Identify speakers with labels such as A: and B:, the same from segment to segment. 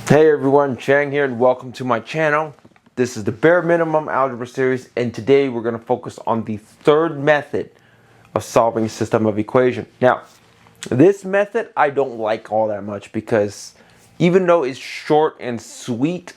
A: Hey everyone, Chang here and welcome to my channel. This is the bare minimum algebra series, and today we're going to focus on the third method of solving a system of equation. Now, this method I don't like all that much because even though it's short and sweet,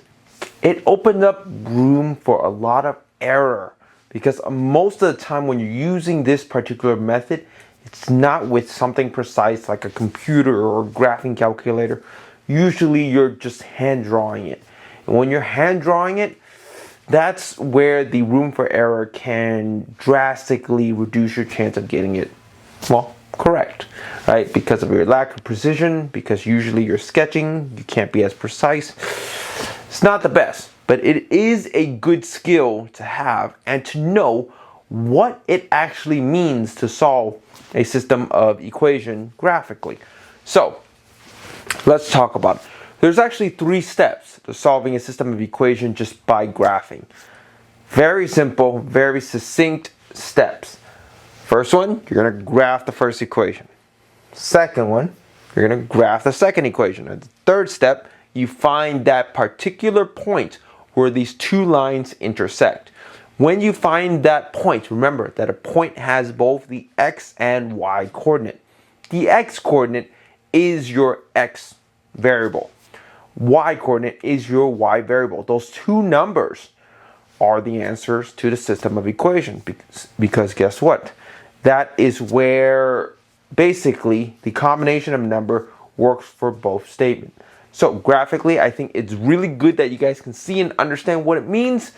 A: it opened up room for a lot of error, because most of the time when you're using this particular method, it's not with something precise like a computer or a graphing calculator. Usually you're just hand drawing it. And when you're hand drawing it, that's where the room for error can drastically reduce your chance of getting it, well, correct, right? Because of your lack of precision, because usually you're sketching, you can't be as precise. It's not the best, but it is a good skill to have and to know what it actually means to solve a system of equation graphically. So, let's talk about it. There's actually 3 steps to solving a system of equation just by graphing. Very simple, very succinct steps. First one, you're going to graph the first equation. Second one, you're going to graph the second equation. And the third step, you find that particular point where these 2 lines intersect. When you find that point, remember that a point has both the x and y coordinate. The x coordinate is your x variable. Y coordinate is your y variable. Those 2 numbers are the answers to the system of equation, because guess what? That is where basically the combination of number works for both statements. So graphically, I think it's really good that you guys can see and understand what it means.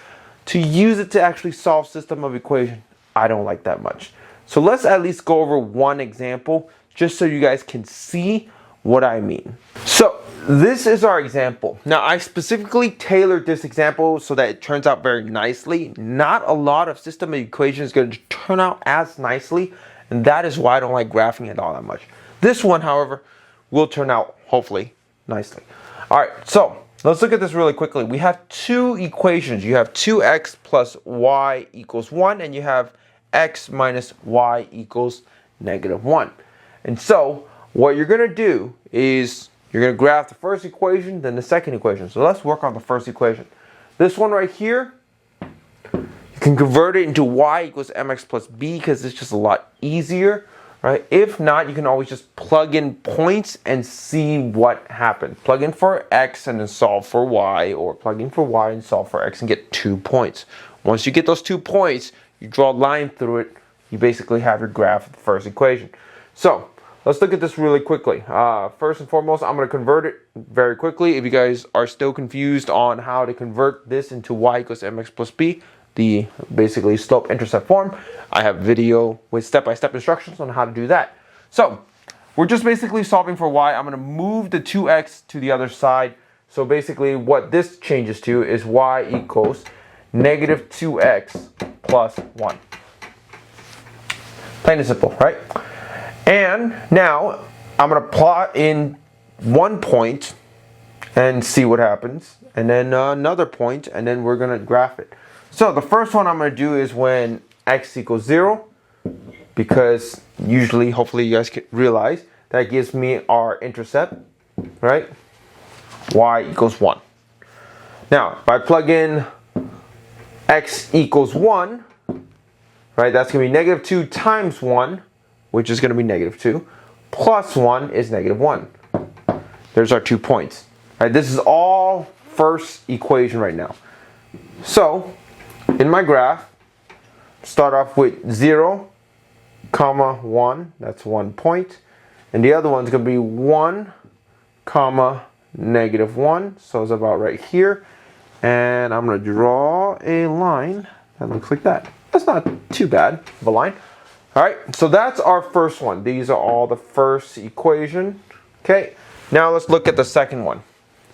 A: To use it to actually solve system of equation, I don't like that much. So let's at least go over one example just so you guys can see what I mean. So this is our example. Now I specifically tailored this example so that it turns out very nicely. Not a lot of system of equations is going to turn out as nicely, and that is why I don't like graphing it all that much. This one, however, will turn out hopefully nicely. Alright, so let's look at this really quickly. We have 2 equations. You have 2x plus y equals 1, and you have x minus y equals negative 1. And so what you're going to do is you're going to graph the first equation, then the second equation. So let's work on the first equation. This one right here, you can convert it into y equals mx plus b because it's just a lot easier, right? If not, you can always just plug in points and see what happens. Plug in for x and then solve for y, or plug in for y and solve for x and get 2 points. Once you get those 2 points, you draw a line through it. You basically have your graph of the first equation. So let's look at this really quickly. First and foremost, I'm going to convert it very quickly. If you guys are still confused on how to convert this into y equals mx plus b, the basically slope-intercept form, I have a video with step-by-step instructions on how to do that. So we're just basically solving for y. I'm going to move the 2x to the other side. So basically what this changes to is y equals negative 2x plus 1. Plain and simple, right? And now I'm going to plot in 1 point and see what happens, and then another point, and then we're going to graph it. So the first one I'm going to do is when x equals 0, because usually, hopefully you guys can realize, that gives me our intercept, right? Y equals 1. Now, if I plug in x equals 1, right, that's going to be negative 2 times 1, which is going to be negative 2, plus 1 is negative 1. There's our 2 points. Right, this is all first equation right now. So, in my graph, start off with 0, comma 1, that's 1 point. And the other one's going to be 1, comma negative 1, so it's about right here. And I'm going to draw a line that looks like that. That's not too bad of a line. Alright, so that's our first one. These are all the first equation. Okay, now let's look at the second one.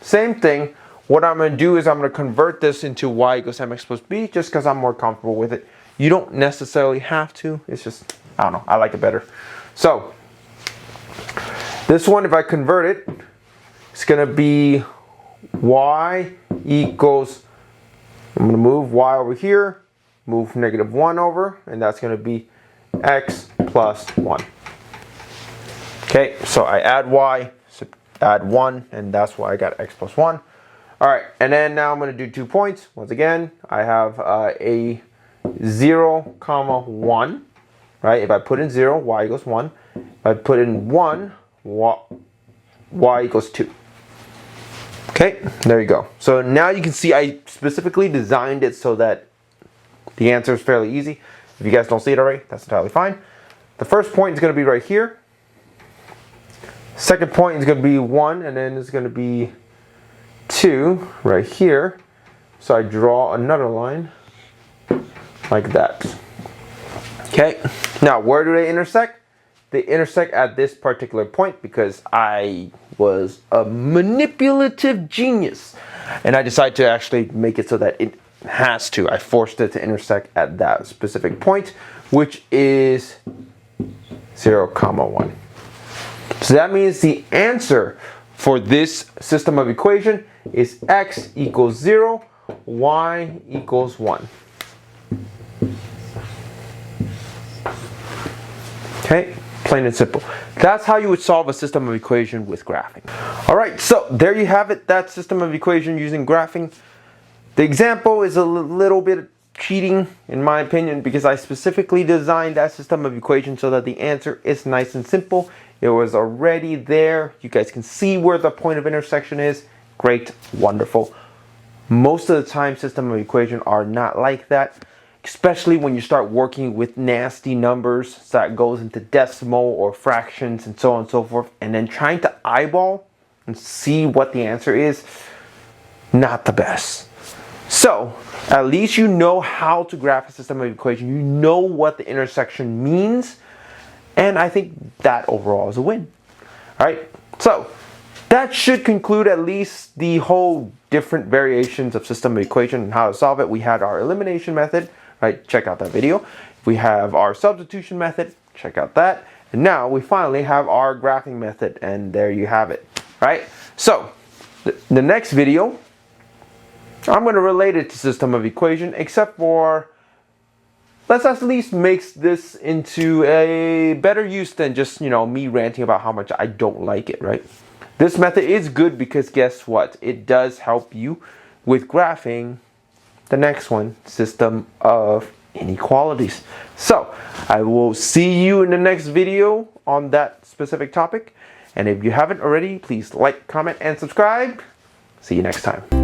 A: Same thing. What I'm going to do is I'm going to convert this into y equals mx plus b just because I'm more comfortable with it. You don't necessarily have to. It's just, I don't know, I like it better. So, this one, if I convert it, it's going to be y equals, I'm going to move y over here, move negative 1 over, and that's going to be x plus 1. Okay, so I add y, add 1, and that's why I got x plus 1. All right, and then now I'm going to do 2 points. Once again, I have a 0, comma 1, right? If I put in 0, y equals 1. If I put in 1, y equals 2. Okay, there you go. So now you can see I specifically designed it so that the answer is fairly easy. If you guys don't see it already, that's entirely fine. The first point is going to be right here. Second point is going to be 1, and then it's going to be 2 right here. So I draw another line like that. Okay, now where do they intersect? They intersect at this particular point because I was a manipulative genius and I decided to actually make it so that it has to. I forced it to intersect at that specific point, which is 0, comma 1. So that means the answer for this system of equation is x equals 0, y equals 1. Okay, plain and simple. That's how you would solve a system of equation with graphing. All right, so there you have it, that system of equation using graphing. The example is a little bit cheating in my opinion because I specifically designed that system of equation so that the answer is nice and simple. It was already there. You guys can see where the point of intersection is. Great, wonderful. Most of the time system of equation are not like that, especially when you start working with nasty numbers that goes into decimal or fractions and so on and so forth, and then trying to eyeball and see what the answer is, not the best. So at least you know how to graph a system of equation. You know what the intersection means, and I think that overall is a win. All right, so that should conclude at least the whole different variations of system of equation and how to solve it. We had our elimination method, right? Check out that video. We have our substitution method, check out that. And now we finally have our graphing method, and there you have it, right? So the next video, I'm going to relate it to system of equation, except for let's at least make this into a better use than just, me ranting about how much I don't like it, right? This method is good because guess what? It does help you with graphing the next one, system of inequalities. So I will see you in the next video on that specific topic. And if you haven't already, please like, comment, and subscribe. See you next time.